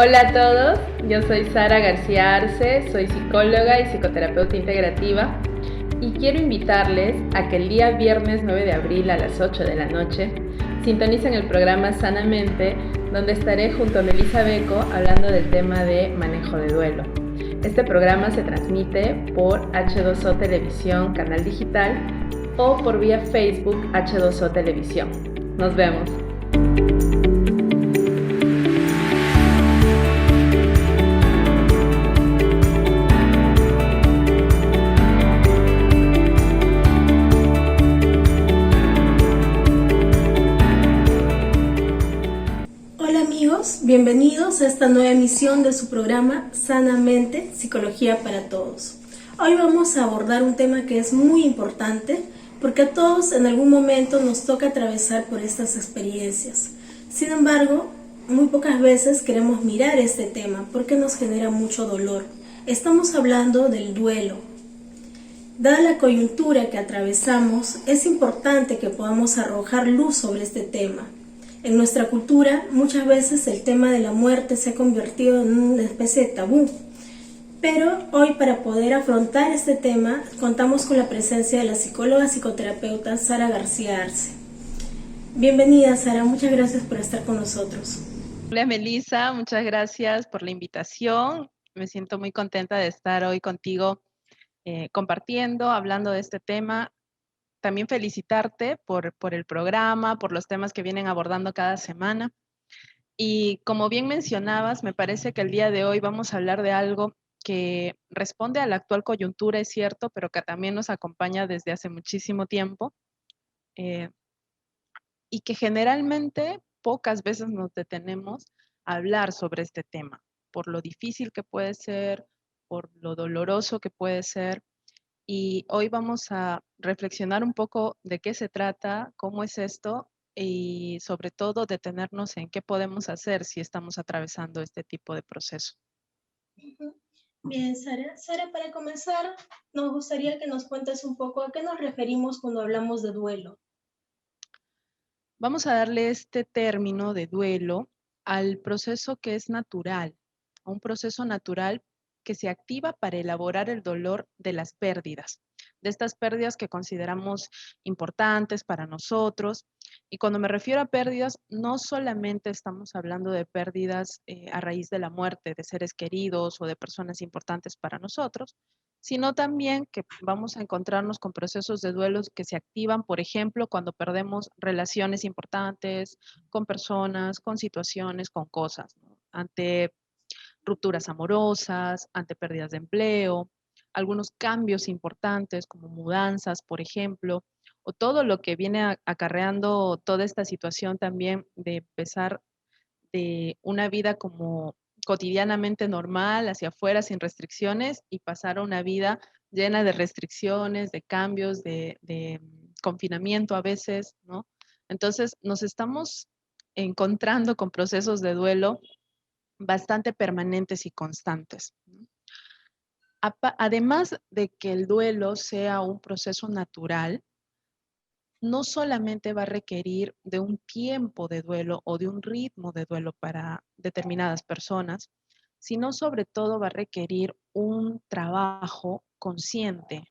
Hola a todos, yo soy Sara García Arce, soy psicóloga y psicoterapeuta integrativa y quiero invitarles a que el día viernes 9 de abril a las 8 de la noche sintonicen el programa Sanamente, donde estaré junto a Melissa Beco hablando del tema de manejo de duelo. Este programa se transmite por H2O Televisión, canal digital, o por vía Facebook H2O Televisión. Nos vemos. Bienvenidos a esta nueva emisión de su programa Sanamente, Psicología para Todos. Hoy vamos a abordar un tema que es muy importante porque a todos en algún momento nos toca atravesar por estas experiencias. Sin embargo, muy pocas veces queremos mirar este tema porque nos genera mucho dolor. Estamos hablando del duelo. Dada la coyuntura que atravesamos, es importante que podamos arrojar luz sobre este tema. En nuestra cultura, muchas veces el tema de la muerte se ha convertido en una especie de tabú. Pero hoy, para poder afrontar este tema, contamos con la presencia de la psicóloga psicoterapeuta Sara García Arce. Bienvenida, Sara, muchas gracias por estar con nosotros. Hola, Melissa, muchas gracias por la invitación. Me siento muy contenta de estar hoy contigo compartiendo, hablando de este tema. También felicitarte por el programa, por los temas que vienen abordando cada semana. Y como bien mencionabas, me parece que el día de hoy vamos a hablar de algo que responde a la actual coyuntura, es cierto, pero que también nos acompaña desde hace muchísimo tiempo y que generalmente pocas veces nos detenemos a hablar sobre este tema, por lo difícil que puede ser, por lo doloroso que puede ser. Y hoy vamos a reflexionar un poco de qué se trata, cómo es esto y sobre todo detenernos en qué podemos hacer si estamos atravesando este tipo de proceso. Bien, Sara. Sara, para comenzar, nos gustaría que nos cuentes un poco a qué nos referimos cuando hablamos de duelo. Vamos a darle este término de duelo al proceso que es natural, a un proceso natural que se activa para elaborar el dolor de las pérdidas, de estas pérdidas que consideramos importantes para nosotros. Y cuando me refiero a pérdidas, no solamente estamos hablando de pérdidas a raíz de la muerte de seres queridos o de personas importantes para nosotros, sino también que vamos a encontrarnos con procesos de duelos que se activan, por ejemplo, cuando perdemos relaciones importantes con personas, con situaciones, con cosas, ¿no? Ante rupturas amorosas, ante pérdidas de empleo, algunos cambios importantes como mudanzas, por ejemplo, o todo lo que viene acarreando toda esta situación también de empezar de una vida como cotidianamente normal, hacia afuera, sin restricciones, y pasar a una vida llena de restricciones, de cambios, de confinamiento a veces, ¿no? Entonces, nos estamos encontrando con procesos de duelo bastante permanentes y constantes, ¿no? Además de que el duelo sea un proceso natural, no solamente va a requerir de un tiempo de duelo o de un ritmo de duelo para determinadas personas, sino sobre todo va a requerir un trabajo consciente,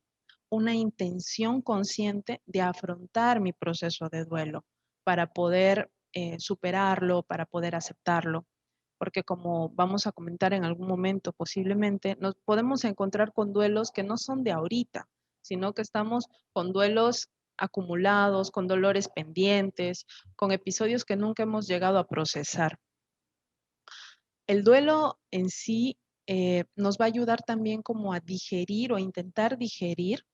una intención consciente de afrontar mi proceso de duelo para poder superarlo, para poder aceptarlo. Porque como vamos a comentar en algún momento posiblemente, nos podemos encontrar con duelos que no son de ahorita, sino que estamos con duelos acumulados, con dolores pendientes, con episodios que nunca hemos llegado a procesar. El duelo en sí nos va a ayudar también como a digerir o intentar digerir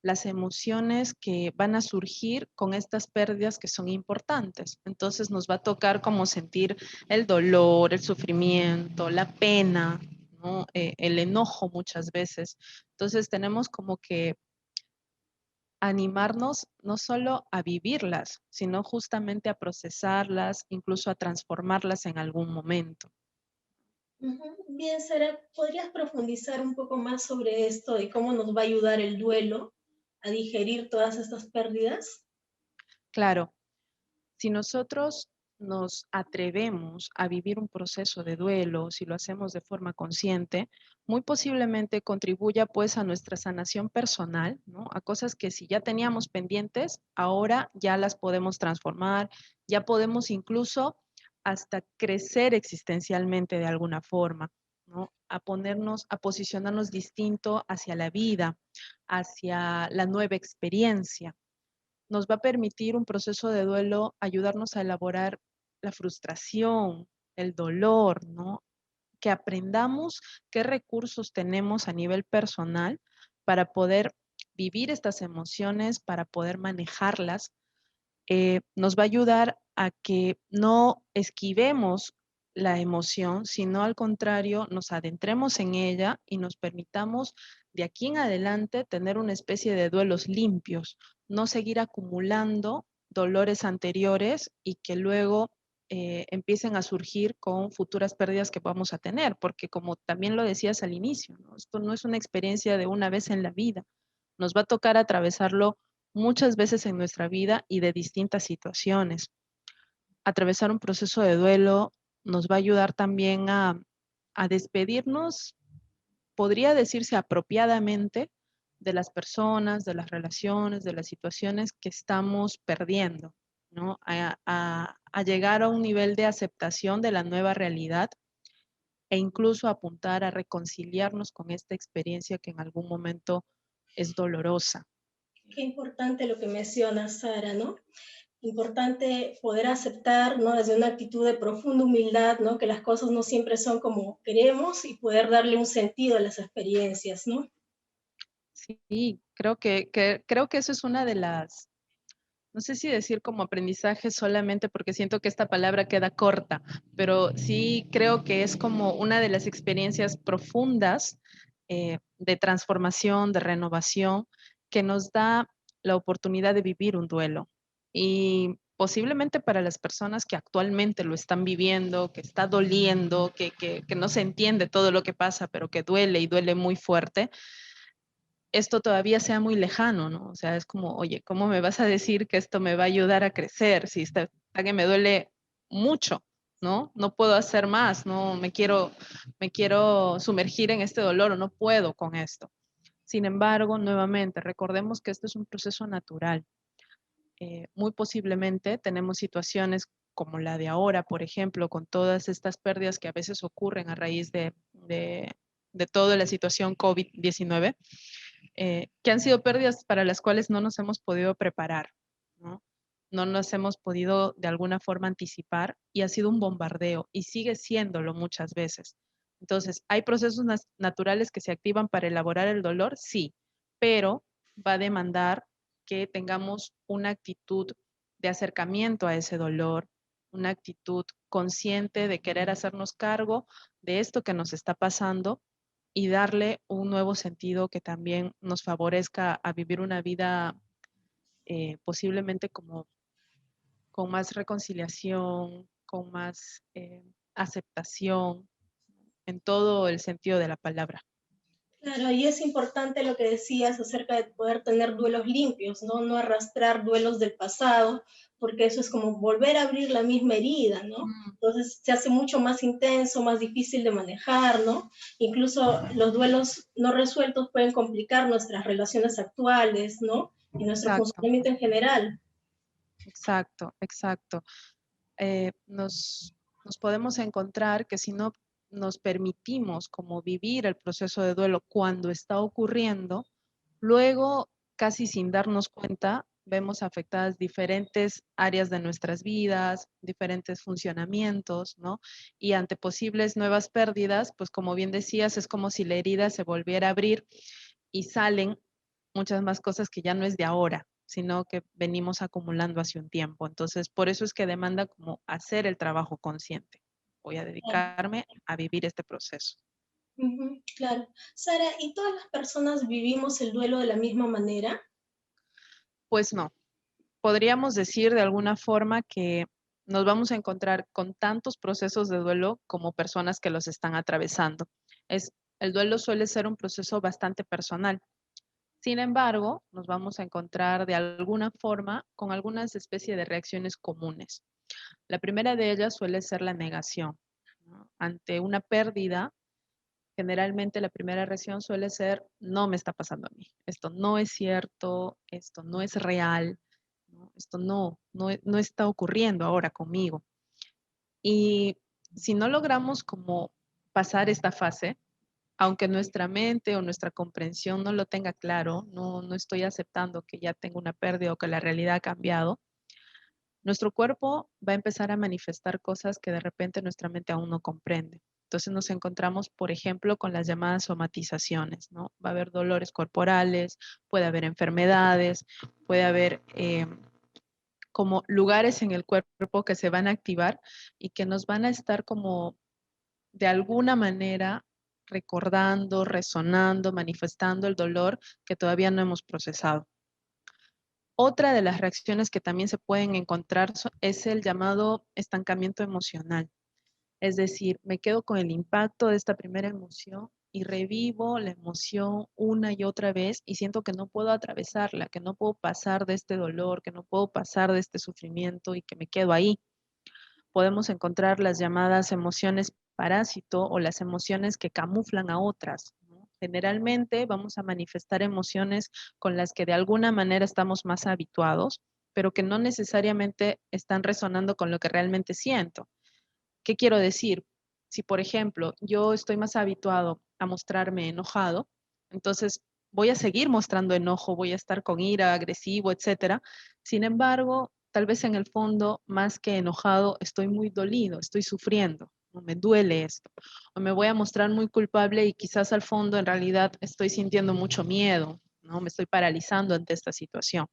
las emociones que van a surgir con estas pérdidas que son importantes. Entonces nos va a tocar como sentir el dolor, el sufrimiento, la pena, ¿no? El enojo muchas veces. Entonces tenemos como que animarnos no solo a vivirlas, sino justamente a procesarlas, incluso a transformarlas en algún momento. Bien, Sara, ¿podrías profundizar un poco más sobre esto y cómo nos va a ayudar el duelo a digerir todas estas pérdidas? Claro, si nosotros nos atrevemos a vivir un proceso de duelo, si lo hacemos de forma consciente, muy posiblemente contribuya pues a nuestra sanación personal, ¿no? A cosas que si ya teníamos pendientes, ahora ya las podemos transformar, ya podemos incluso hasta crecer existencialmente de alguna forma, ¿no? A ponernos, a posicionarnos distinto hacia la vida, hacia la nueva experiencia. Nos va a permitir un proceso de duelo ayudarnos a elaborar la frustración, el dolor, ¿no? Que aprendamos qué recursos tenemos a nivel personal para poder vivir estas emociones, para poder manejarlas. Nos va a ayudar a que no esquivemos la emoción, sino al contrario, nos adentremos en ella y nos permitamos de aquí en adelante tener una especie de duelos limpios, no seguir acumulando dolores anteriores y que luego empiecen a surgir con futuras pérdidas que vamos a tener, porque como también lo decías al inicio, ¿no? Esto no es una experiencia de una vez en la vida, nos va a tocar atravesarlo muchas veces en nuestra vida y de distintas situaciones. Atravesar un proceso de duelo nos va a ayudar también a despedirnos, podría decirse apropiadamente, de las personas, de las relaciones, de las situaciones que estamos perdiendo, ¿no? A llegar a un nivel de aceptación de la nueva realidad e incluso apuntar a reconciliarnos con esta experiencia que en algún momento es dolorosa. Qué importante lo que menciona Sara, ¿no? Importante poder aceptar, ¿no? Desde una actitud de profunda humildad, ¿no? Que las cosas no siempre son como queremos y poder darle un sentido a las experiencias, ¿no? Sí, creo que eso es una de las, no sé si decir como aprendizaje solamente porque siento que esta palabra queda corta, pero sí creo que es como una de las experiencias profundas de transformación, de renovación, que nos da la oportunidad de vivir un duelo. Y posiblemente para las personas que actualmente lo están viviendo, que está doliendo, que no se entiende todo lo que pasa, pero que duele y duele muy fuerte, esto todavía sea muy lejano, ¿no? O sea, es como, oye, ¿cómo me vas a decir que esto me va a ayudar a crecer si está que me duele mucho, ¿no? No puedo hacer más, no me quiero sumergir en este dolor o no puedo con esto. Sin embargo, nuevamente, recordemos que esto es un proceso natural. Muy posiblemente tenemos situaciones como la de ahora, por ejemplo, con todas estas pérdidas que a veces ocurren a raíz de toda la situación COVID-19, que han sido pérdidas para las cuales no nos hemos podido preparar, ¿no? No nos hemos podido de alguna forma anticipar y ha sido un bombardeo y sigue siéndolo muchas veces. Entonces, ¿hay procesos naturales que se activan para elaborar el dolor? Sí, pero va a demandar que tengamos una actitud de acercamiento a ese dolor, una actitud consciente de querer hacernos cargo de esto que nos está pasando y darle un nuevo sentido que también nos favorezca a vivir una vida posiblemente como con más reconciliación, con más aceptación en todo el sentido de la palabra. Claro, y es importante lo que decías acerca de poder tener duelos limpios, ¿no? No arrastrar duelos del pasado, porque eso es como volver a abrir la misma herida, ¿no? Mm, Entonces se hace mucho más intenso, más difícil de manejar, ¿no? Incluso los duelos no resueltos pueden complicar nuestras relaciones actuales, ¿no? Y nuestro exacto, funcionamiento en general. exacto, exacto. Nos, nos podemos encontrar que si no nos permitimos como vivir el proceso de duelo cuando está ocurriendo, luego casi sin darnos cuenta vemos afectadas diferentes áreas de nuestras vidas, diferentes funcionamientos, ¿no? Y ante posibles nuevas pérdidas, pues como bien decías, es como si la herida se volviera a abrir y salen muchas más cosas que ya no es de ahora, sino que venimos acumulando hace un tiempo. Entonces, por eso es que demanda como hacer el trabajo consciente. Voy a dedicarme a vivir este proceso. Claro. Sara, ¿y todas las personas vivimos el duelo de la misma manera? Pues no, podríamos decir de alguna forma que nos vamos a encontrar con tantos procesos de duelo como personas que los están atravesando. El duelo suele ser un proceso bastante personal. Sin embargo, nos vamos a encontrar de alguna forma con algunas especies de reacciones comunes. La primera de ellas suele ser la negación, ¿no? Ante una pérdida, generalmente la primera reacción suele ser, no me está pasando a mí, esto no es cierto, esto no es real, ¿no? Esto no está ocurriendo ahora conmigo. Y si no logramos como pasar esta fase, aunque nuestra mente o nuestra comprensión no lo tenga claro, no estoy aceptando que ya tengo una pérdida o que la realidad ha cambiado, nuestro cuerpo va a empezar a manifestar cosas que de repente nuestra mente aún no comprende. Entonces nos encontramos, por ejemplo, con las llamadas somatizaciones, ¿no? Va a haber dolores corporales, puede haber enfermedades, puede haber como lugares en el cuerpo que se van a activar y que nos van a estar como de alguna manera recordando, resonando, manifestando el dolor que todavía no hemos procesado. Otra de las reacciones que también se pueden encontrar es el llamado estancamiento emocional. Es decir, me quedo con el impacto de esta primera emoción y revivo la emoción una y otra vez y siento que no puedo atravesarla, que no puedo pasar de este dolor, que no puedo pasar de este sufrimiento y que me quedo ahí. Podemos encontrar las llamadas emociones parásito o las emociones que camuflan a otras, ¿no? Generalmente vamos a manifestar emociones con las que de alguna manera estamos más habituados, pero que no necesariamente están resonando con lo que realmente siento. ¿Qué quiero decir? Si, por ejemplo, yo estoy más habituado a mostrarme enojado, entonces voy a seguir mostrando enojo, voy a estar con ira, agresivo, etcétera. Sin embargo, tal vez en el fondo, más que enojado, estoy muy dolido, estoy sufriendo, ¿no? Me duele esto. O me voy a mostrar muy culpable y quizás al fondo en realidad estoy sintiendo mucho miedo, ¿no? Me estoy paralizando ante esta situación.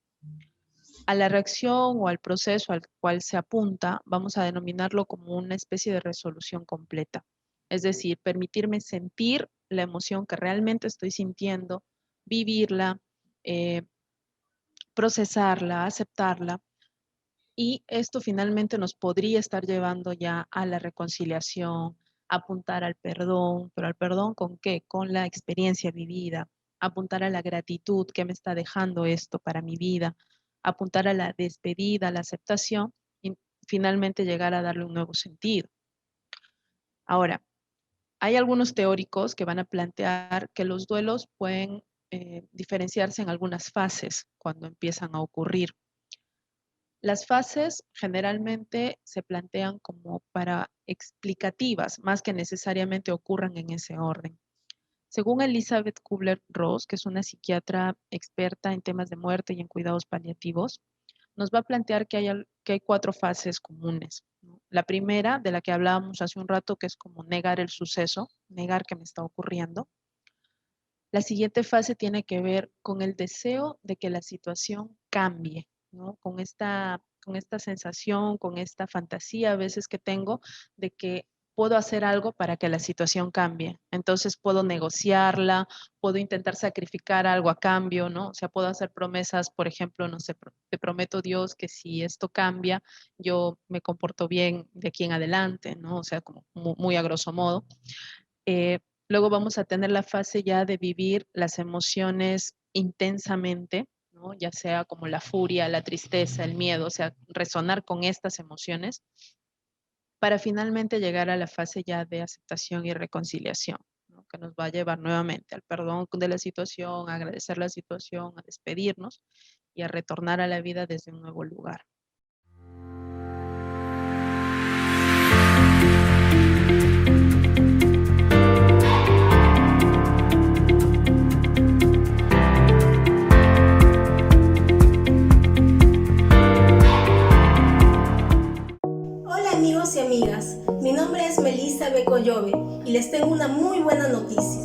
A la reacción o al proceso al cual se apunta, vamos a denominarlo como una especie de resolución completa. Es decir, permitirme sentir la emoción que realmente estoy sintiendo, vivirla, procesarla, aceptarla. Y esto finalmente nos podría estar llevando ya a la reconciliación, apuntar al perdón, pero al perdón ¿con qué? Con la experiencia vivida, apuntar a la gratitud que me está dejando esto para mi vida, apuntar a la despedida, a la aceptación y finalmente llegar a darle un nuevo sentido. Ahora, hay algunos teóricos que van a plantear que los duelos pueden diferenciarse en algunas fases cuando empiezan a ocurrir. Las fases generalmente se plantean como para explicativas, más que necesariamente ocurran en ese orden. Según Elizabeth Kubler-Ross, que es una psiquiatra experta en temas de muerte y en cuidados paliativos, nos va a plantear que hay 4 fases comunes, ¿no? La primera, de la que hablábamos hace un rato, que es como negar el suceso, negar que me está ocurriendo. La siguiente fase tiene que ver con el deseo de que la situación cambie, ¿no? Con esta sensación, con esta fantasía a veces que tengo de que puedo hacer algo para que la situación cambie. Entonces puedo negociarla, puedo intentar sacrificar algo a cambio, ¿no? O sea, puedo hacer promesas, por ejemplo, no sé, te prometo Dios que si esto cambia, yo me comporto bien de aquí en adelante, ¿no? O sea, como muy a grosso modo. Luego vamos a tener la fase ya de vivir las emociones intensamente, ¿no? Ya sea como la furia, la tristeza, el miedo, o sea, resonar con estas emociones para finalmente llegar a la fase ya de aceptación y reconciliación, ¿no? Que nos va a llevar nuevamente al perdón de la situación, a agradecer la situación, a despedirnos y a retornar a la vida desde un nuevo lugar. Amigos y amigas, mi nombre es Melissa Becollove y les tengo una muy buena noticia.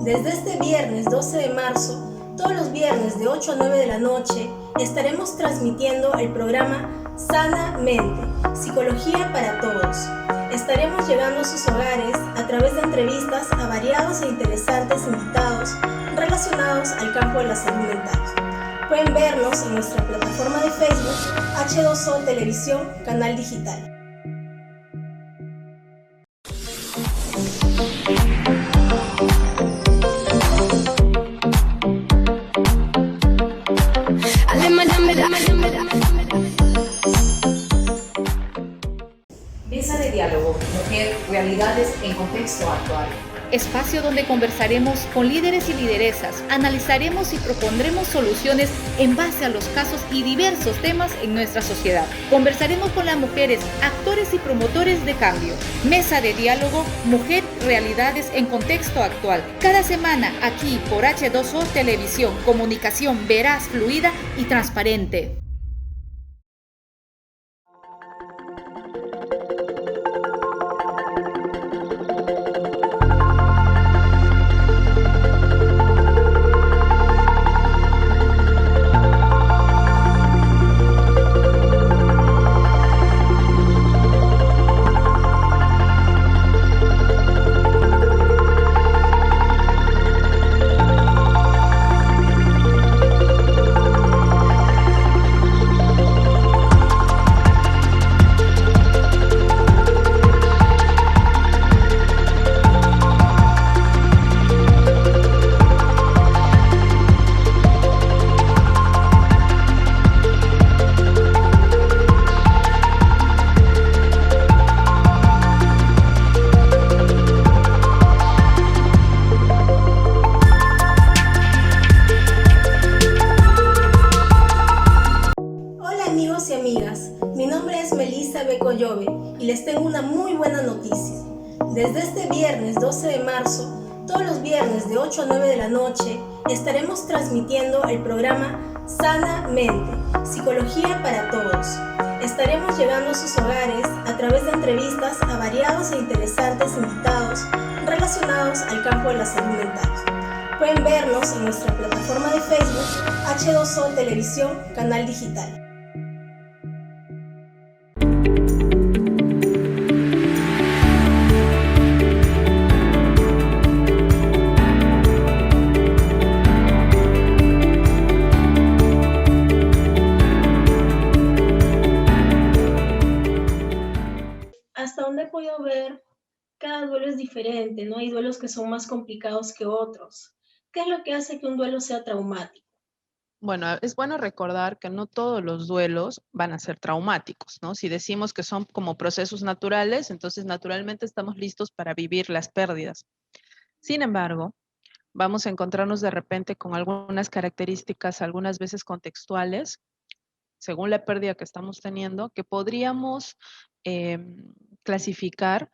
Desde este viernes 12 de marzo, todos los viernes de 8 a 9 de la noche, estaremos transmitiendo el programa Sanamente, Psicología para Todos. Estaremos llegando a sus hogares a través de entrevistas a variados e interesantes invitados relacionados al campo de la salud mental. Pueden vernos en nuestra plataforma de Facebook H2O Televisión, canal digital. Mesa de diálogo, mujer, realidades en contexto actual. Espacio donde conversaremos con líderes y lideresas, analizaremos y propondremos soluciones en base a los casos y diversos temas en nuestra sociedad. Conversaremos con las mujeres, actores y promotores de cambio. Mesa de diálogo, mujer, realidades en contexto actual. Cada semana aquí por H2O Televisión, comunicación veraz, fluida y transparente. Amigos y amigas, mi nombre es Melissa Becollove y les tengo una muy buena noticia. Desde este viernes 12 de marzo, todos los viernes de 8 a 9 de la noche, estaremos transmitiendo el programa Sanamente, Psicología para Todos. Estaremos llegando a sus hogares a través de entrevistas a variados e interesantes invitados relacionados al campo de la salud mental. Pueden vernos en nuestra plataforma de Facebook H2O Televisión, canal digital. Hasta donde he podido ver, cada duelo es diferente, ¿no? Hay duelos que son más complicados que otros. ¿Qué es lo que hace que un duelo sea traumático? Bueno, es bueno recordar que no todos los duelos van a ser traumáticos, ¿no? Si decimos que son como procesos naturales, entonces naturalmente estamos listos para vivir las pérdidas. Sin embargo, vamos a encontrarnos de repente con algunas características, algunas veces contextuales, según la pérdida que estamos teniendo, que podríamos clasificar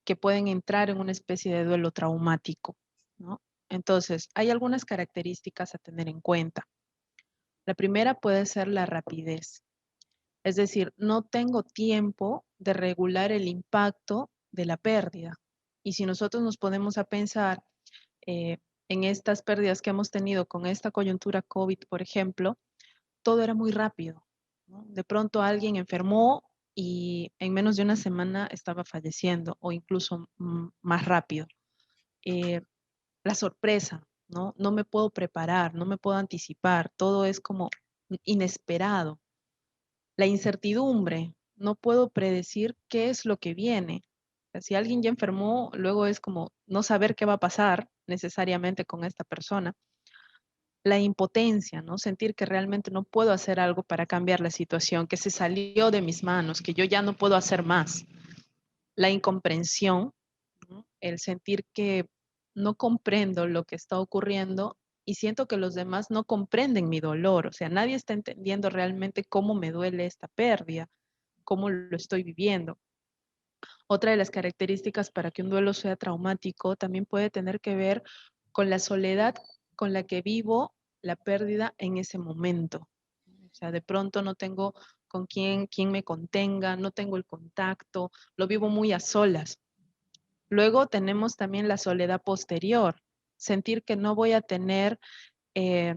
que pueden entrar en una especie de duelo traumático, ¿no? Entonces, hay algunas características a tener en cuenta. La primera puede ser la rapidez. Es decir, no tengo tiempo de regular el impacto de la pérdida. Y si nosotros nos ponemos a pensar en estas pérdidas que hemos tenido con esta coyuntura COVID, por ejemplo, todo era muy rápido, ¿no? De pronto alguien enfermó y en menos de una semana estaba falleciendo o incluso más rápido. La sorpresa, ¿no? No me puedo preparar, no me puedo anticipar, todo es como inesperado. La incertidumbre, no puedo predecir qué es lo que viene. O sea, si alguien ya enfermó, luego es como no saber qué va a pasar necesariamente con esta persona. La impotencia, ¿no? Sentir que realmente no puedo hacer algo para cambiar la situación, que se salió de mis manos, que yo ya no puedo hacer más. La incomprensión, ¿no? El sentir que no comprendo lo que está ocurriendo y siento que los demás no comprenden mi dolor. O sea, nadie está entendiendo realmente cómo me duele esta pérdida, cómo lo estoy viviendo. Otra de las características para que un duelo sea traumático también puede tener que ver con la soledad con la que vivo la pérdida en ese momento. O sea, de pronto no tengo con quién me contenga, no tengo el contacto, lo vivo muy a solas. Luego tenemos también la soledad posterior, sentir que no voy a tener eh,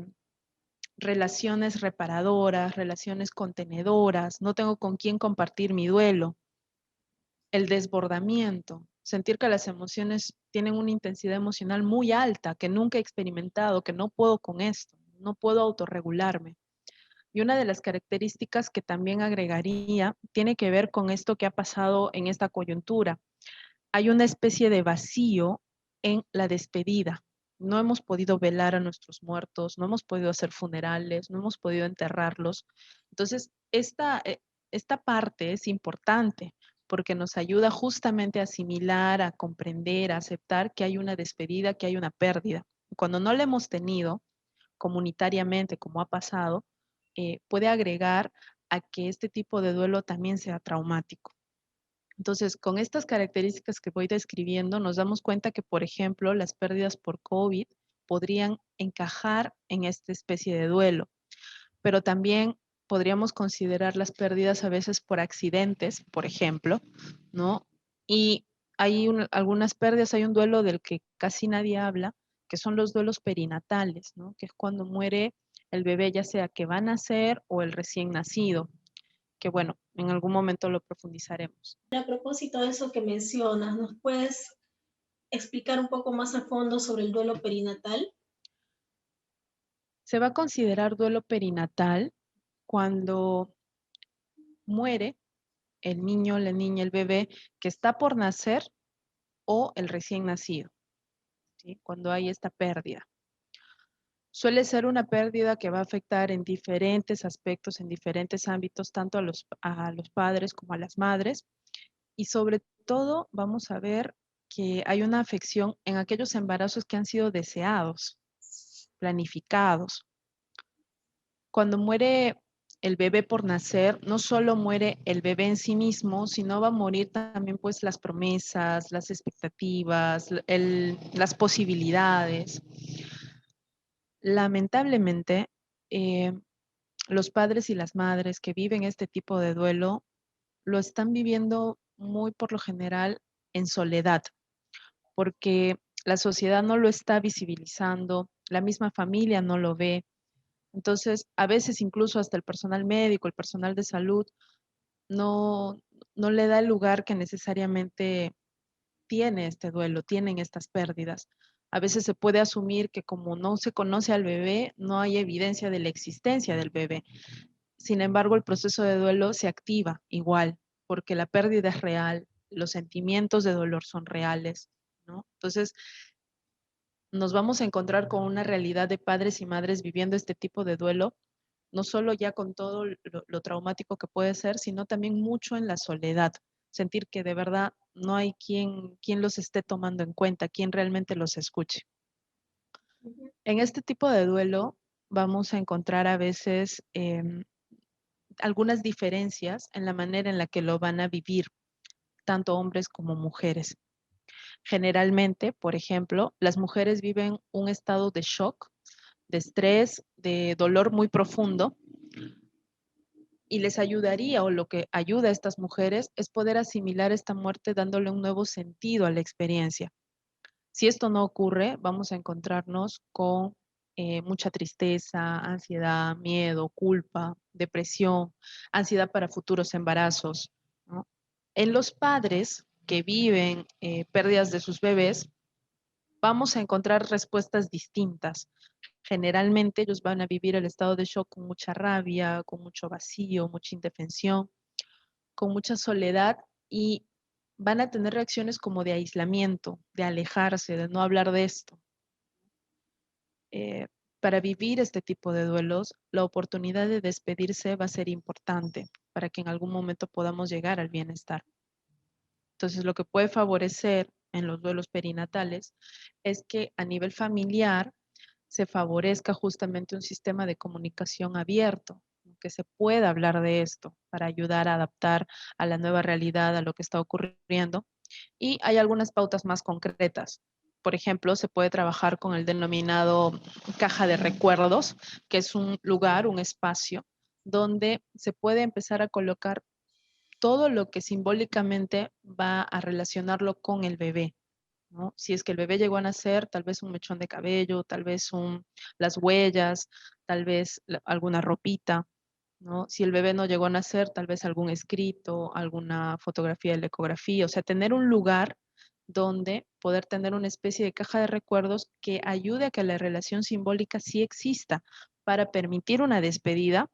relaciones reparadoras, relaciones contenedoras, no tengo con quién compartir mi duelo. El desbordamiento, sentir que las emociones tienen una intensidad emocional muy alta, que nunca he experimentado, que no puedo con esto, no puedo autorregularme. Y una de las características que también agregaría tiene que ver con esto que ha pasado en esta coyuntura. Hay una especie de vacío en la despedida. No hemos podido velar a nuestros muertos, no hemos podido hacer funerales, no hemos podido enterrarlos. Entonces, esta parte es importante porque nos ayuda justamente a asimilar, a comprender, a aceptar que hay una despedida, que hay una pérdida. Cuando no la hemos tenido comunitariamente, como ha pasado, puede agregar a que este tipo de duelo también sea traumático. Entonces, con estas características que voy describiendo, nos damos cuenta que, por ejemplo, las pérdidas por COVID podrían encajar en esta especie de duelo, pero también podríamos considerar las pérdidas a veces por accidentes, por ejemplo, ¿no? Y hay algunas pérdidas, hay un duelo del que casi nadie habla, que son los duelos perinatales, ¿no? Que es cuando muere el bebé, ya sea que va a nacer o el recién nacido, que bueno, en algún momento lo profundizaremos. A propósito de eso que mencionas, ¿nos puedes explicar un poco más a fondo sobre el duelo perinatal? Se va a considerar duelo perinatal cuando muere el niño, la niña, el bebé que está por nacer o el recién nacido, ¿sí? Cuando hay esta pérdida. Suele ser una pérdida que va a afectar en diferentes aspectos, en diferentes ámbitos, tanto a los padres como a las madres. Y sobre todo vamos a ver que hay una afección en aquellos embarazos que han sido deseados, planificados. Cuando muere el bebé por nacer, no solo muere el bebé en sí mismo, sino va a morir también pues las promesas, las expectativas, las posibilidades. Lamentablemente, eh, los padres y las madres que viven este tipo de duelo lo están viviendo muy por lo general en soledad, porque la sociedad no lo está visibilizando, la misma familia no lo ve. Entonces, a veces incluso hasta el personal médico, el personal de salud, no, no le da el lugar que necesariamente tiene este duelo, tienen estas pérdidas. A veces se puede asumir que como no se conoce al bebé, no hay evidencia de la existencia del bebé. Sin embargo, el proceso de duelo se activa igual, porque la pérdida es real, los sentimientos de dolor son reales, ¿no? Entonces, nos vamos a encontrar con una realidad de padres y madres viviendo este tipo de duelo, no solo ya con todo lo traumático que puede ser, sino también mucho en la soledad, sentir que de verdad no hay quien los esté tomando en cuenta, quien realmente los escuche. En este tipo de duelo vamos a encontrar a veces algunas diferencias en la manera en la que lo van a vivir tanto hombres como mujeres. Generalmente, por ejemplo, las mujeres viven un estado de shock, de estrés, de dolor muy profundo, y les ayudaría, o lo que ayuda a estas mujeres, es poder asimilar esta muerte dándole un nuevo sentido a la experiencia. Si esto no ocurre, vamos a encontrarnos con mucha tristeza, ansiedad, miedo, culpa, depresión, ansiedad para futuros embarazos, ¿no? En los padres que viven pérdidas de sus bebés, vamos a encontrar respuestas distintas. Generalmente ellos van a vivir el estado de shock con mucha rabia, con mucho vacío, mucha indefensión, con mucha soledad y van a tener reacciones como de aislamiento, de alejarse, de no hablar de esto. Eh, para vivir este tipo de duelos, la oportunidad de despedirse va a ser importante para que en algún momento podamos llegar al bienestar. Entonces, lo que puede favorecer en los duelos perinatales es que a nivel familiar se favorezca justamente un sistema de comunicación abierto, que se pueda hablar de esto para ayudar a adaptar a la nueva realidad, a lo que está ocurriendo. Y hay algunas pautas más concretas. Por ejemplo, se puede trabajar con el denominado caja de recuerdos, que es un lugar, un espacio, donde se puede empezar a colocar todo lo que simbólicamente va a relacionarlo con el bebé, ¿no? Si es que el bebé llegó a nacer, tal vez un mechón de cabello, tal vez las huellas, tal vez alguna ropita, ¿no? Si el bebé no llegó a nacer, tal vez algún escrito, alguna fotografía de la ecografía, o sea, tener un lugar donde poder tener una especie de caja de recuerdos que ayude a que la relación simbólica sí exista para permitir una despedida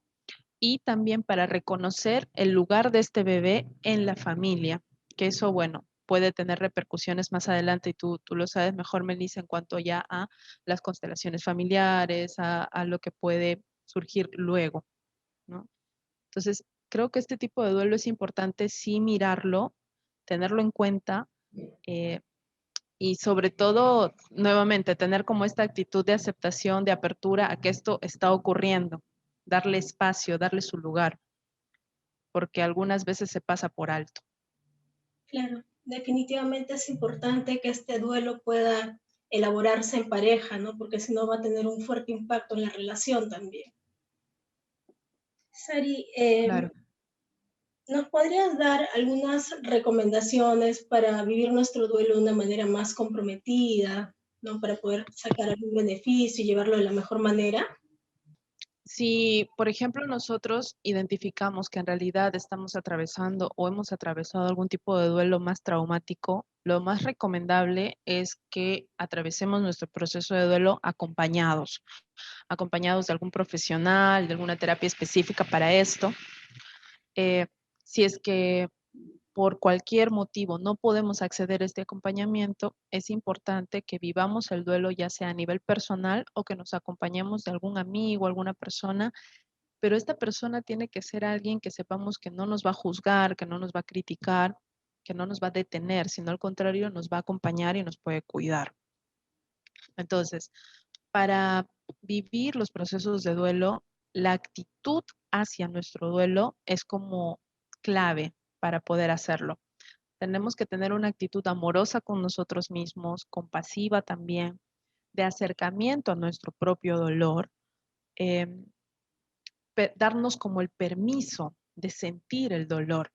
y también para reconocer el lugar de este bebé en la familia, que eso, bueno, puede tener repercusiones más adelante y tú lo sabes mejor, Melissa, en cuanto ya a las constelaciones familiares, a lo que puede surgir luego, ¿no? Entonces, creo que este tipo de duelo es importante sí mirarlo tenerlo en cuenta eh, y sobre todo, nuevamente, tener como esta actitud de aceptación, de apertura a que esto está ocurriendo, darle espacio, darle su lugar, porque algunas veces se pasa por alto. Claro, definitivamente es importante que este duelo pueda elaborarse en pareja, ¿no? Porque si no va a tener un fuerte impacto en la relación también. Sari, Claro. ¿nos podrías dar algunas recomendaciones para vivir nuestro duelo de una manera más comprometida, ¿no? Para poder sacar algún beneficio y llevarlo de la mejor manera? Si, por ejemplo, nosotros identificamos que en realidad estamos atravesando o hemos atravesado algún tipo de duelo más traumático, lo más recomendable es que atravesemos nuestro proceso de duelo acompañados, acompañados de algún profesional, de alguna terapia específica para esto. Si es que por cualquier motivo no podemos acceder a este acompañamiento, es importante que vivamos el duelo ya sea a nivel personal o que nos acompañemos de algún amigo, alguna persona, pero esta persona tiene que ser alguien que sepamos que no nos va a juzgar, que no nos va a criticar, que no nos va a detener, sino al contrario nos va a acompañar y nos puede cuidar. Entonces, para vivir los procesos de duelo, la actitud hacia nuestro duelo es como clave para poder hacerlo. Tenemos que tener una actitud amorosa con nosotros mismos, compasiva también, de acercamiento a nuestro propio dolor, eh, darnos como el permiso de sentir el dolor.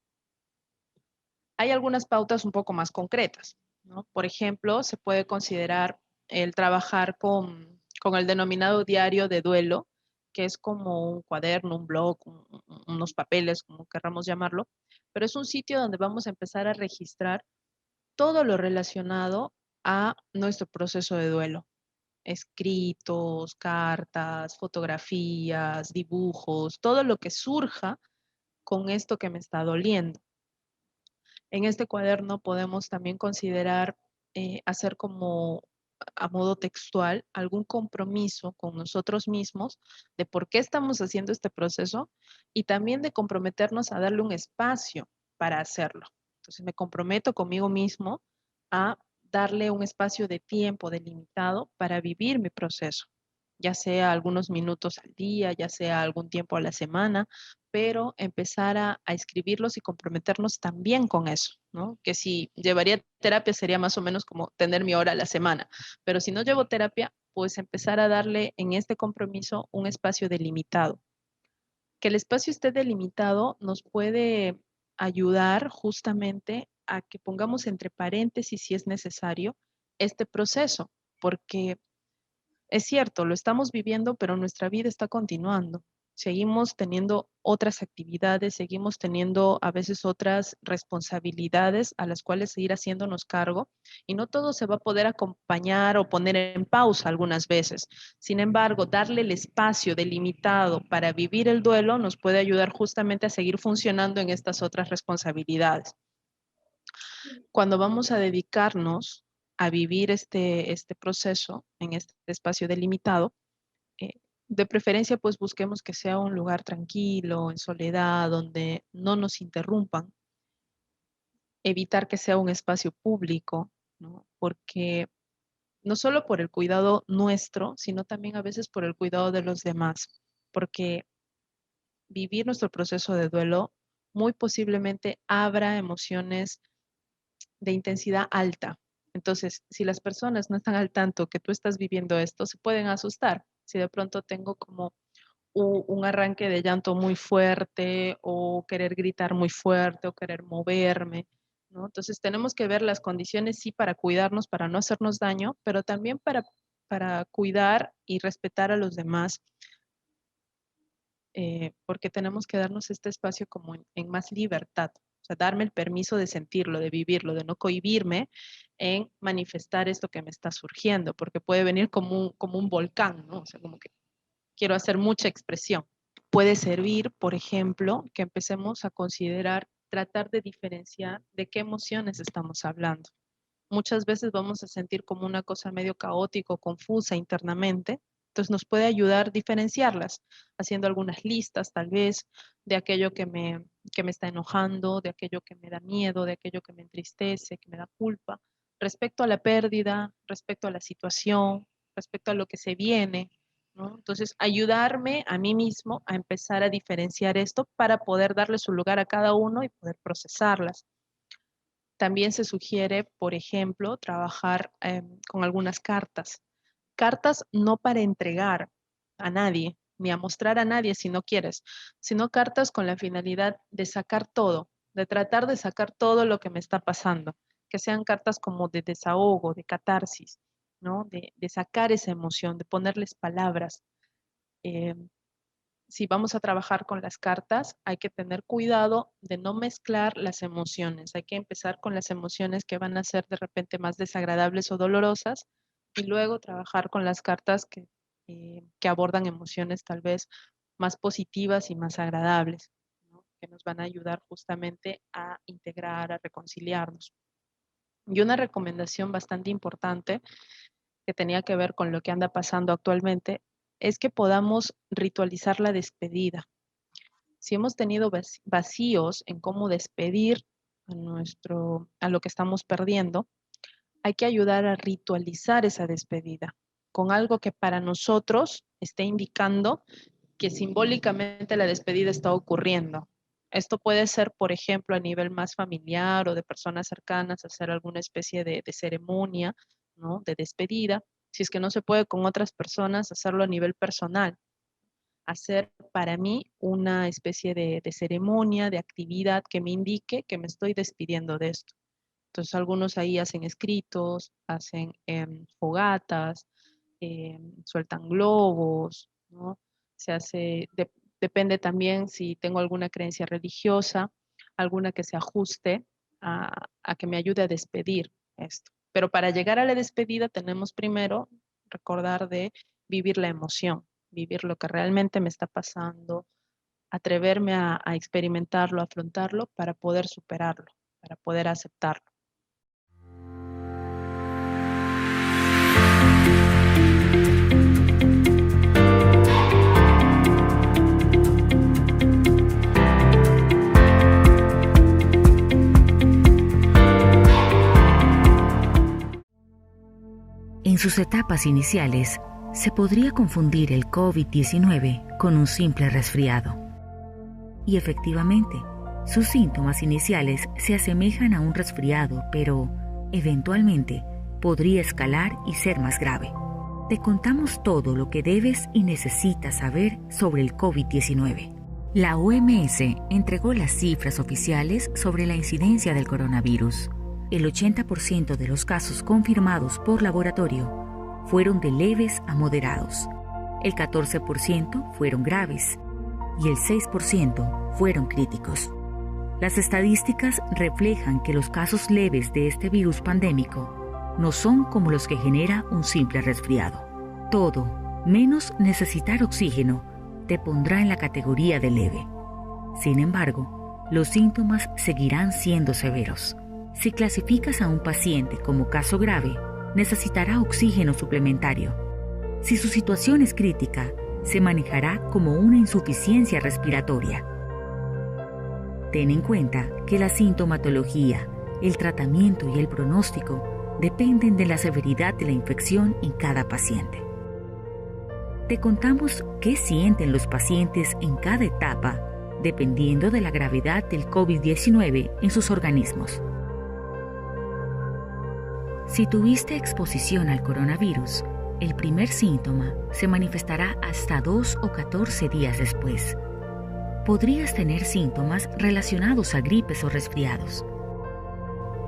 Hay algunas pautas un poco más concretas, ¿no? Por ejemplo, se puede considerar el trabajar con el denominado diario de duelo, que es como un cuaderno, un blog, unos papeles, como querramos llamarlo, pero es un sitio donde vamos a empezar a registrar todo lo relacionado a nuestro proceso de duelo. Escritos, cartas, fotografías, dibujos, todo lo que surja con esto que me está doliendo. En este cuaderno podemos también considerar hacer como a modo textual algún compromiso con nosotros mismos de por qué estamos haciendo este proceso y también de comprometernos a darle un espacio para hacerlo. Entonces me comprometo conmigo mismo a darle un espacio de tiempo delimitado para vivir mi proceso, ya sea algunos minutos al día, ya sea algún tiempo a la semana, pero empezar a escribirlos y comprometernos también con eso, ¿no? Que si llevaría terapia sería más o menos como tener mi hora a la semana, pero si no llevo terapia, pues empezar a darle en este compromiso un espacio delimitado. Que el espacio esté delimitado nos puede ayudar justamente a que pongamos entre paréntesis, si es necesario, este proceso, porque es cierto, lo estamos viviendo, pero nuestra vida está continuando. Seguimos teniendo otras actividades, seguimos teniendo a veces otras responsabilidades a las cuales seguir haciéndonos cargo y no todo se va a poder acompañar o poner en pausa algunas veces. Sin embargo, darle el espacio delimitado para vivir el duelo nos puede ayudar justamente a seguir funcionando en estas otras responsabilidades. Cuando vamos a dedicarnos a vivir este proceso en este espacio delimitado, eh, de preferencia pues busquemos que sea un lugar tranquilo, en soledad, donde no nos interrumpan, evitar que sea un espacio público, ¿no? Porque no solo por el cuidado nuestro, sino también a veces por el cuidado de los demás, porque vivir nuestro proceso de duelo muy posiblemente abra emociones de intensidad alta. Entonces, si las personas no están al tanto que tú estás viviendo esto, se pueden asustar. Si de pronto tengo como un arranque de llanto muy fuerte o querer gritar muy fuerte o querer moverme, ¿no? Entonces tenemos que ver las condiciones, sí, para cuidarnos, para no hacernos daño, pero también para cuidar y respetar a los demás, porque tenemos que darnos este espacio como en más libertad. O sea, darme el permiso de sentirlo, de vivirlo, de no cohibirme en manifestar esto que me está surgiendo, porque puede venir como un volcán, ¿no? O sea, como que quiero hacer mucha expresión. Puede servir, por ejemplo, que empecemos a considerar, tratar de diferenciar de qué emociones estamos hablando. Muchas veces vamos a sentir como una cosa medio caótica o confusa internamente, Entonces nos puede ayudar a diferenciarlas, haciendo algunas listas tal vez de aquello que me está enojando, de aquello que me da miedo, de aquello que me entristece, que me da culpa, respecto a la pérdida, respecto a la situación, respecto a lo que se viene, ¿no? Entonces, ayudarme a mí mismo a empezar a diferenciar esto para poder darle su lugar a cada uno y poder procesarlas. También se sugiere, por ejemplo, trabajar con algunas cartas. Cartas no para entregar a nadie, ni a mostrar a nadie si no quieres, sino cartas con la finalidad de sacar todo, de tratar de sacar todo lo que me está pasando, que sean cartas como de desahogo, de catarsis, ¿no? De sacar esa emoción, de ponerles palabras. Si vamos a trabajar con las cartas, hay que tener cuidado de no mezclar las emociones. Hay que empezar con las emociones que van a ser de repente más desagradables o dolorosas y luego trabajar con las cartas que abordan emociones tal vez más positivas y más agradables, ¿no? Que nos van a ayudar justamente a integrar, a reconciliarnos. Y una recomendación bastante importante que tenía que ver con lo que anda pasando actualmente es que podamos ritualizar la despedida. Si hemos tenido vacíos en cómo despedir a lo que estamos perdiendo, hay que ayudar a ritualizar esa despedida con algo que para nosotros esté indicando que simbólicamente la despedida está ocurriendo. Esto puede ser, por ejemplo, a nivel más familiar o de personas cercanas, hacer alguna especie de ceremonia, ¿no? De despedida. Si es que no se puede con otras personas, hacerlo a nivel personal. Hacer para mí una especie de ceremonia, de actividad que me indique que me estoy despidiendo de esto. Entonces algunos ahí hacen escritos, hacen fogatas, sueltan globos, ¿no? Se hace, depende también si tengo alguna creencia religiosa, alguna que se ajuste a que me ayude a despedir esto. Pero para llegar a la despedida tenemos primero recordar de vivir la emoción, vivir lo que realmente me está pasando, atreverme a experimentarlo, a afrontarlo para poder superarlo, para poder aceptarlo. En sus etapas iniciales, se podría confundir el COVID-19 con un simple resfriado. Y efectivamente, sus síntomas iniciales se asemejan a un resfriado, pero eventualmente podría escalar y ser más grave. Te contamos todo lo que debes y necesitas saber sobre el COVID-19. La OMS entregó las cifras oficiales sobre la incidencia del coronavirus. El 80% de los casos confirmados por laboratorio fueron de leves a moderados, el 14% fueron graves y el 6% fueron críticos. Las estadísticas reflejan que los casos leves de este virus pandémico no son como los que genera un simple resfriado. Todo, menos necesitar oxígeno, te pondrá en la categoría de leve. Sin embargo, los síntomas seguirán siendo severos. Si clasificas a un paciente como caso grave, necesitará oxígeno suplementario. Si su situación es crítica, se manejará como una insuficiencia respiratoria. Ten en cuenta que la sintomatología, el tratamiento y el pronóstico dependen de la severidad de la infección en cada paciente. Te contamos qué sienten los pacientes en cada etapa, dependiendo de la gravedad del COVID-19 en sus organismos. Si tuviste exposición al coronavirus, el primer síntoma se manifestará hasta 2 o 14 días después. Podrías tener síntomas relacionados a gripes o resfriados.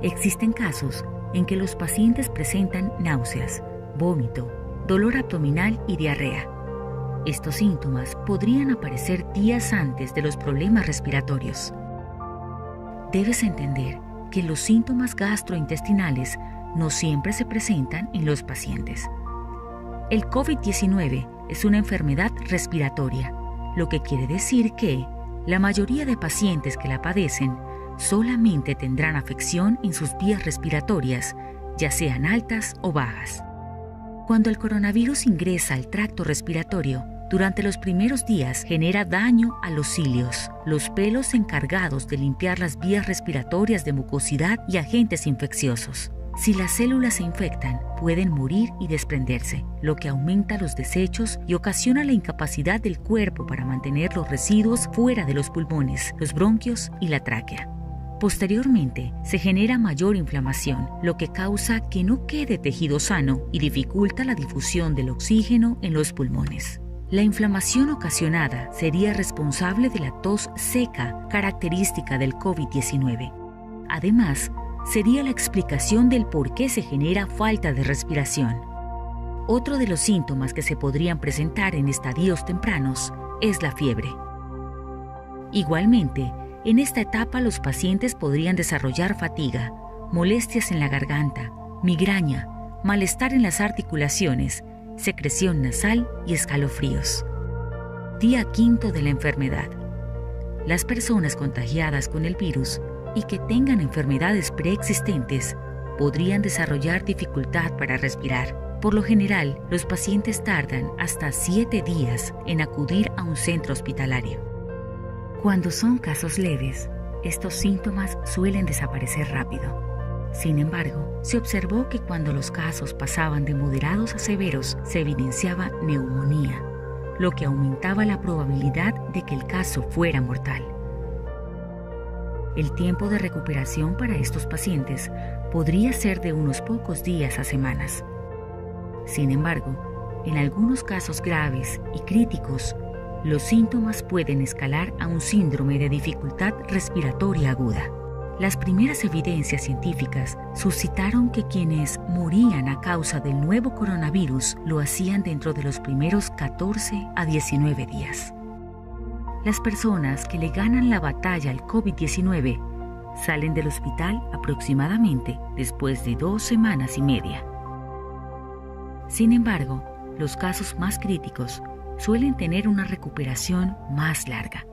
Existen casos en que los pacientes presentan náuseas, vómito, dolor abdominal y diarrea. Estos síntomas podrían aparecer días antes de los problemas respiratorios. Debes entender que los síntomas gastrointestinales no siempre se presentan en los pacientes. El COVID-19 es una enfermedad respiratoria, lo que quiere decir que la mayoría de pacientes que la padecen solamente tendrán afección en sus vías respiratorias, ya sean altas o bajas. Cuando el coronavirus ingresa al tracto respiratorio, durante los primeros días genera daño a los cilios, los pelos encargados de limpiar las vías respiratorias de mucosidad y agentes infecciosos. Si las células se infectan, pueden morir y desprenderse, lo que aumenta los desechos y ocasiona la incapacidad del cuerpo para mantener los residuos fuera de los pulmones, los bronquios y la tráquea. Posteriormente, se genera mayor inflamación, lo que causa que no quede tejido sano y dificulta la difusión del oxígeno en los pulmones. La inflamación ocasionada sería responsable de la tos seca característica del COVID-19. Además, sería la explicación del por qué se genera falta de respiración. Otro de los síntomas que se podrían presentar en estadios tempranos es la fiebre. Igualmente, en esta etapa los pacientes podrían desarrollar fatiga, molestias en la garganta, migraña, malestar en las articulaciones, secreción nasal y escalofríos. Día 5 de la enfermedad. Las personas contagiadas con el virus y que tengan enfermedades preexistentes podrían desarrollar dificultad para respirar. Por lo general, los pacientes tardan hasta 7 días en acudir a un centro hospitalario. Cuando son casos leves, estos síntomas suelen desaparecer rápido. Sin embargo, se observó que cuando los casos pasaban de moderados a severos, se evidenciaba neumonía, lo que aumentaba la probabilidad de que el caso fuera mortal. El tiempo de recuperación para estos pacientes podría ser de unos pocos días a semanas. Sin embargo, en algunos casos graves y críticos, los síntomas pueden escalar a un síndrome de dificultad respiratoria aguda. Las primeras evidencias científicas suscitaron que quienes morían a causa del nuevo coronavirus lo hacían dentro de los primeros 14 a 19 días. Las personas que le ganan la batalla al COVID-19 salen del hospital aproximadamente después de 2 semanas y media. Sin embargo, los casos más críticos suelen tener una recuperación más larga,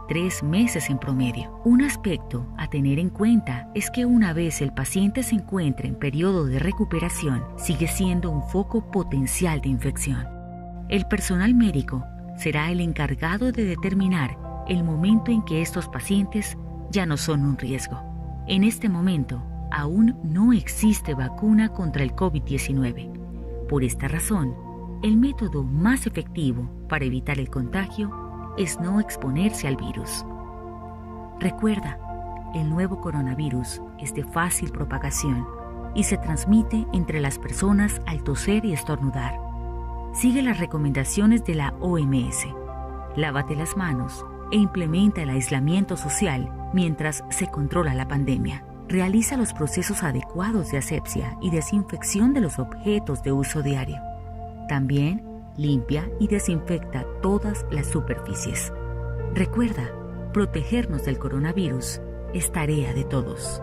3 meses en promedio. Un aspecto a tener en cuenta es que una vez el paciente se encuentre en periodo de recuperación, sigue siendo un foco potencial de infección. El personal médico será el encargado de determinar el momento en que estos pacientes ya no son un riesgo. En este momento, aún no existe vacuna contra el COVID-19. Por esta razón, el método más efectivo para evitar el contagio es no exponerse al virus. Recuerda, el nuevo coronavirus es de fácil propagación y se transmite entre las personas al toser y estornudar. Sigue las recomendaciones de la OMS. Lávate las manos e implementa el aislamiento social mientras se controla la pandemia. Realiza los procesos adecuados de asepsia y desinfección de los objetos de uso diario. También limpia y desinfecta todas las superficies. Recuerda, protegernos del coronavirus es tarea de todos.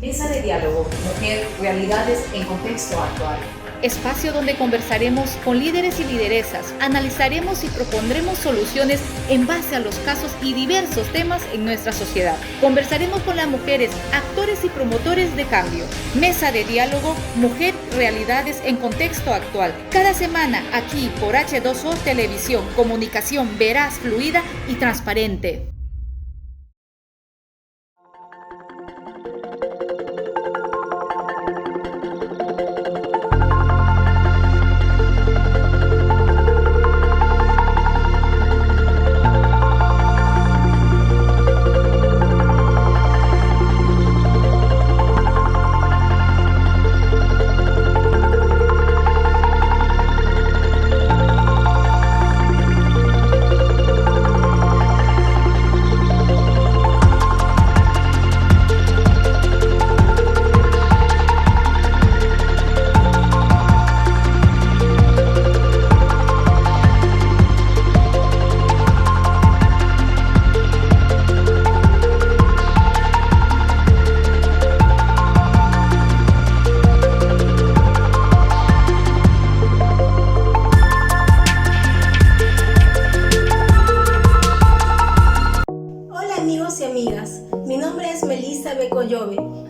Mesa de diálogo, mujer, realidades en contexto actual. Espacio donde conversaremos con líderes y lideresas, analizaremos y propondremos soluciones en base a los casos y diversos temas en nuestra sociedad. Conversaremos con las mujeres, actores y promotores de cambio. Mesa de diálogo, mujer, realidades en contexto actual. Cada semana aquí por H2O Televisión, comunicación veraz, fluida y transparente.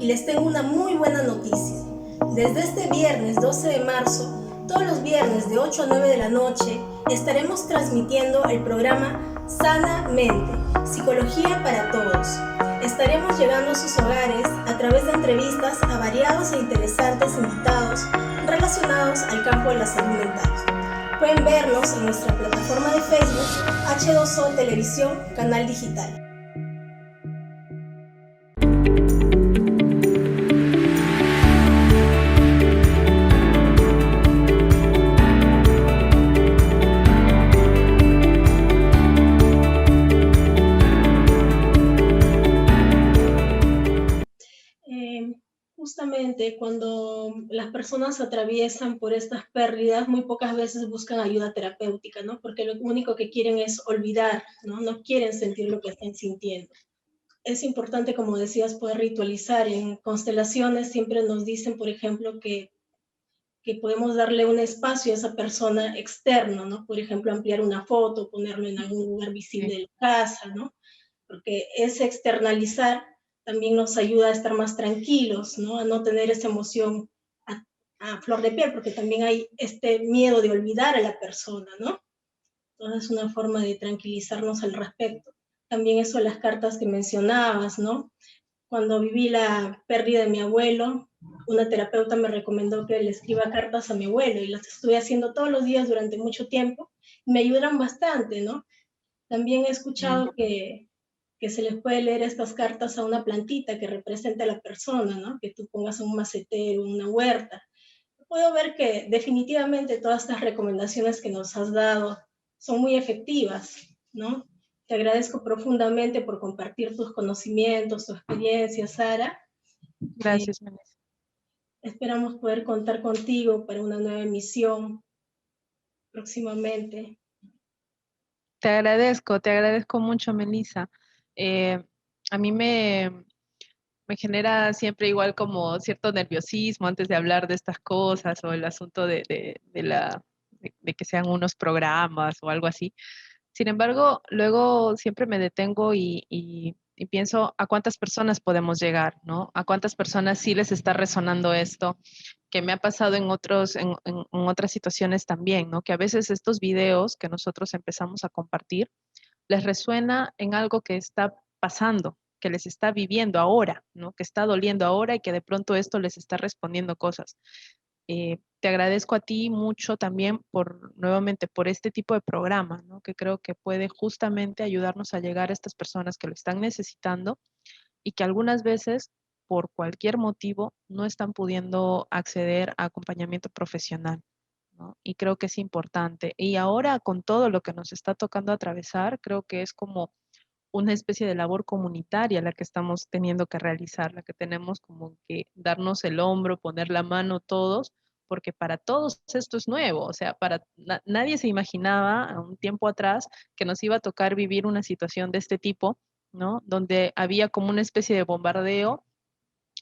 les tengo una muy buena noticia. Desde este viernes 12 de marzo, todos los viernes de 8 a 9 de la noche, estaremos transmitiendo el programa Sanamente, Psicología para Todos. Estaremos llegando a sus hogares a través de entrevistas a variados e interesantes invitados relacionados al campo de la salud mental. Pueden vernos en nuestra plataforma de Facebook H2O Televisión, canal digital. Justamente cuando las personas atraviesan por estas pérdidas, muy pocas veces buscan ayuda terapéutica, ¿no? Porque lo único que quieren es olvidar, ¿no? No quieren sentir lo que están sintiendo. Es importante, como decías, poder ritualizar. En constelaciones siempre nos dicen, por ejemplo, que podemos darle un espacio a esa persona externo, ¿no? Por ejemplo, ampliar una foto, ponerlo en algún lugar visible de la casa, ¿no? Porque ese externalizar también nos ayuda a estar más tranquilos, ¿no? A no tener esa emoción a flor de piel, porque también hay este miedo de olvidar a la persona, ¿no? Entonces es una forma de tranquilizarnos al respecto. También eso, las cartas que mencionabas, ¿no? Cuando viví la pérdida de mi abuelo, una terapeuta me recomendó que le escriba cartas a mi abuelo y las estuve haciendo todos los días durante mucho tiempo. Me ayudaron bastante, ¿no? También he escuchado que se les puede leer estas cartas a una plantita que represente a la persona, ¿no? Que tú pongas un macetero, una huerta. Puedo ver que definitivamente todas estas recomendaciones que nos has dado son muy efectivas, ¿no? Te agradezco profundamente por compartir tus conocimientos, tu experiencia, Sara. Gracias, Melissa. Esperamos poder contar contigo para una nueva emisión próximamente. Te agradezco mucho, Melissa. A mí me genera siempre igual como cierto nerviosismo antes de hablar de estas cosas o el asunto de que sean unos programas o algo así. Sin embargo, luego siempre me detengo y pienso a cuántas personas podemos llegar, ¿no? A cuántas personas sí les está resonando esto, que me ha pasado en otras situaciones también, ¿no? Que a veces estos videos que nosotros empezamos a compartir les resuena en algo que está pasando, que les está viviendo ahora, ¿no? Que está doliendo ahora y que de pronto esto les está respondiendo cosas. Te agradezco a ti mucho también nuevamente por este tipo de programa, ¿no? Que creo que puede justamente ayudarnos a llegar a estas personas que lo están necesitando y que algunas veces, por cualquier motivo, no están pudiendo acceder a acompañamiento profesional, ¿no? Y creo que es importante. Y ahora con todo lo que nos está tocando atravesar, creo que es como una especie de labor comunitaria la que estamos teniendo que realizar, la que tenemos como que darnos el hombro, poner la mano todos, porque para todos esto es nuevo, o sea, nadie se imaginaba un tiempo atrás que nos iba a tocar vivir una situación de este tipo, ¿no? Donde había como una especie de bombardeo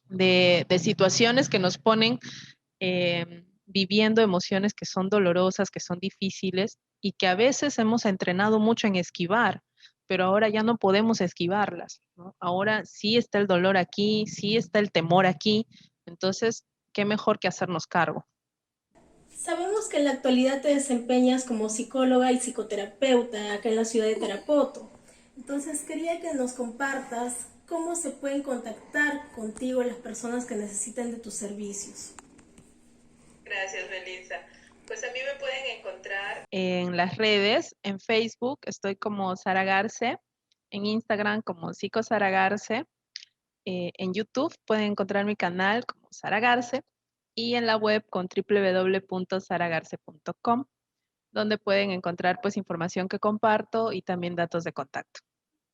de situaciones que nos ponen viviendo emociones que son dolorosas, que son difíciles y que a veces hemos entrenado mucho en esquivar, pero ahora ya no podemos esquivarlas, ¿no? Ahora sí está el dolor aquí, sí está el temor aquí, entonces, ¿qué mejor que hacernos cargo? Sabemos que en la actualidad te desempeñas como psicóloga y psicoterapeuta acá en la ciudad de Tarapoto. Entonces quería que nos compartas cómo se pueden contactar contigo las personas que necesiten de tus servicios. Gracias, Melissa. Pues a mí me pueden encontrar en las redes, en Facebook estoy como Sara Garce, en Instagram como Psico Sara Garce, en YouTube pueden encontrar mi canal como Sara Garce y en la web con www.saragarce.com, donde pueden encontrar pues información que comparto y también datos de contacto.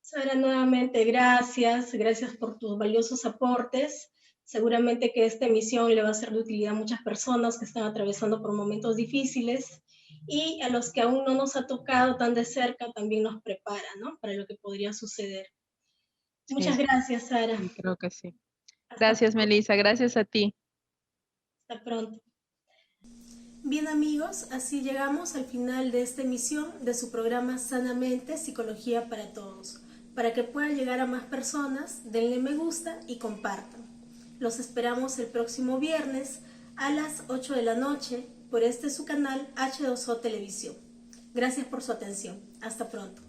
Sara, nuevamente gracias por tus valiosos aportes. Seguramente que esta emisión le va a ser de utilidad a muchas personas que están atravesando por momentos difíciles y a los que aún no nos ha tocado tan de cerca también nos prepara, ¿no? Para lo que podría suceder. Sí. Muchas gracias, Sara. Sí, creo que sí. Gracias, Melissa. Gracias a ti. Hasta pronto. Bien, amigos, así llegamos al final de esta emisión de su programa Sanamente, Psicología para Todos. Para que pueda llegar a más personas, denle me gusta y compartan. Los esperamos el próximo viernes a las 8 de la noche por su canal H2O Televisión. Gracias por su atención. Hasta pronto.